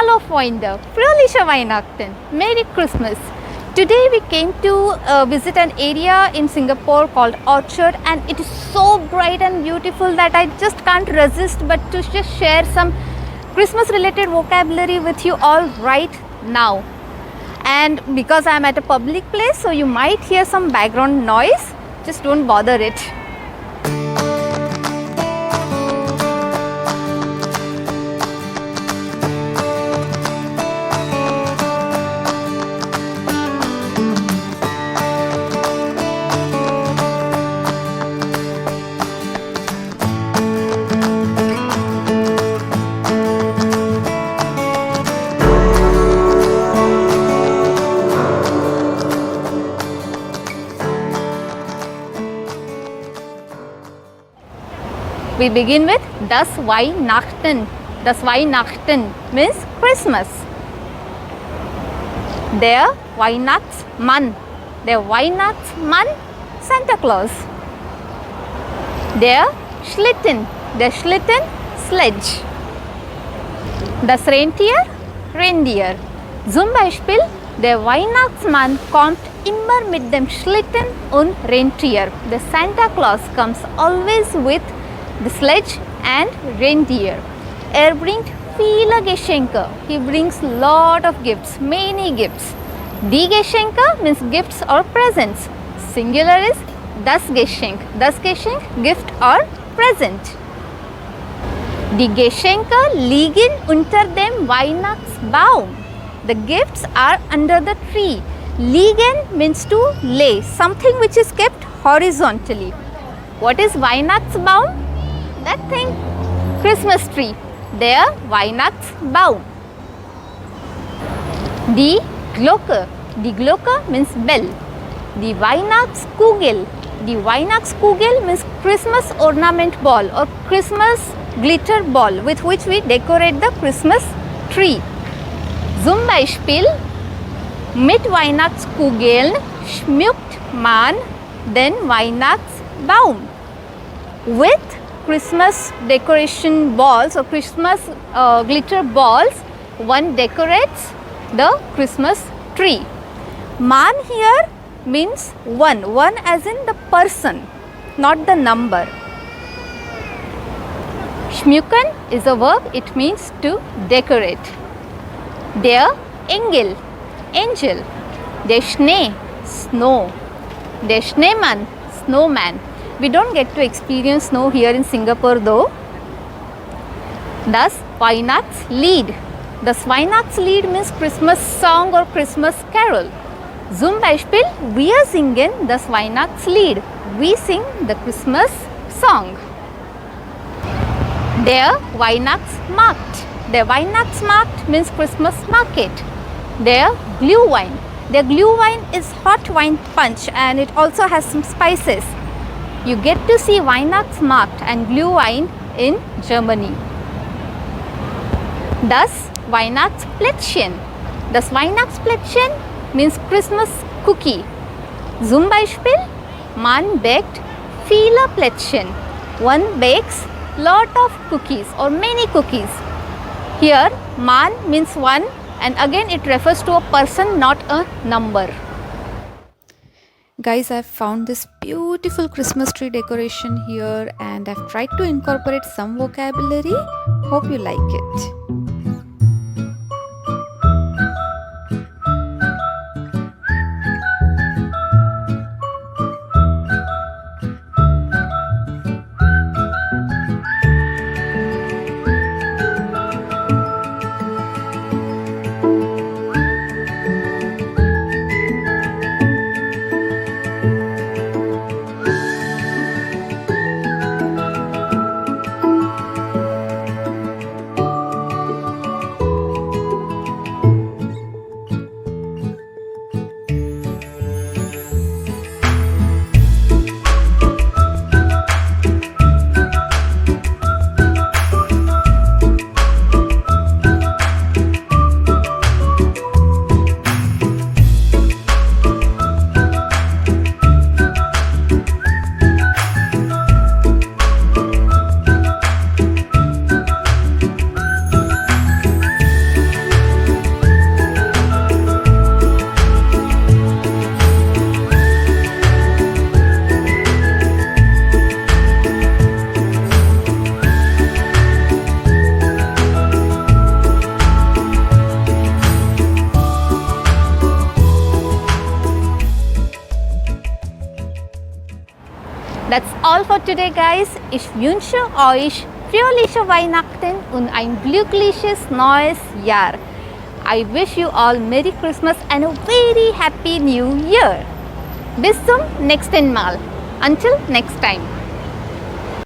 Hallo Freunde, fröhliche Weihnachten, Merry Christmas. Today we came to visit an area in Singapore called Orchard, and it is so bright and beautiful that I just can't resist but to just share some Christmas related vocabulary with you all right now. And because I am at a public place, so you might hear some background noise, just don't bother it. We begin with das Weihnachten. Das Weihnachten means Christmas. Der Weihnachtsmann. Der Weihnachtsmann, Santa Claus. Der Schlitten. Der Schlitten, sledge. Das Rentier, Reindeer. Zum Beispiel, der Weihnachtsmann kommt immer mit dem Schlitten und Rentier. The Santa Claus comes always with the sledge and reindeer. Bringt viele Geschenke. He brings lot of gifts, many gifts. Die Geschenke means gifts or presents. Singular is das Geschenk. Das Geschenk, gift or present. Die Geschenke liegen unter dem Weihnachtsbaum. The gifts are under the tree. Liegen means to lay, something which is kept horizontally. What is Weihnachtsbaum? That thing, Christmas tree. Der Weihnachtsbaum. Die Glocke. Die Glocke means bell. Die Weihnachtskugel. Die Weihnachtskugel means Christmas ornament ball or Christmas glitter ball with which we decorate the Christmas tree. Zum Beispiel, mit Weihnachtskugeln schmückt man den Weihnachtsbaum. With Christmas decoration balls or Christmas glitter balls, one decorates the Christmas tree. Man here means one. One as in the person, not the number. Schmücken is a verb, it means to decorate. Der Engel, angel. Der Schnee, snow. Der Schneemann, snowman. We don't get to experience snow here in Singapore though. Das Weihnachtslied. Das Weihnachtslied means Christmas song or Christmas carol. Zum Beispiel, wir singen das Weihnachtslied. We sing the Christmas song. Der Weihnachtsmarkt. Der Weihnachtsmarkt means Christmas market. Der Glühwein. Der Glühwein is hot wine punch and it also has some spices. You get to see Weihnachtsmarkt and Glühwein in Germany. Das Weihnachtsplätzchen. Das Weihnachtsplätzchen means Christmas cookie. Zum Beispiel, man bakt viele Plätzchen. One bakes lot of cookies or many cookies. Here, man means one, and again it refers to a person, not a number. Guys, I've found this beautiful Christmas tree decoration here and I've tried to incorporate some vocabulary. Hope you like it. That's all for today, guys. Ich wünsche euch fröhliche Weihnachten und ein glückliches neues Jahr. I wish you all Merry Christmas and a very Happy New Year. Bis zum nächsten Mal. Until next time.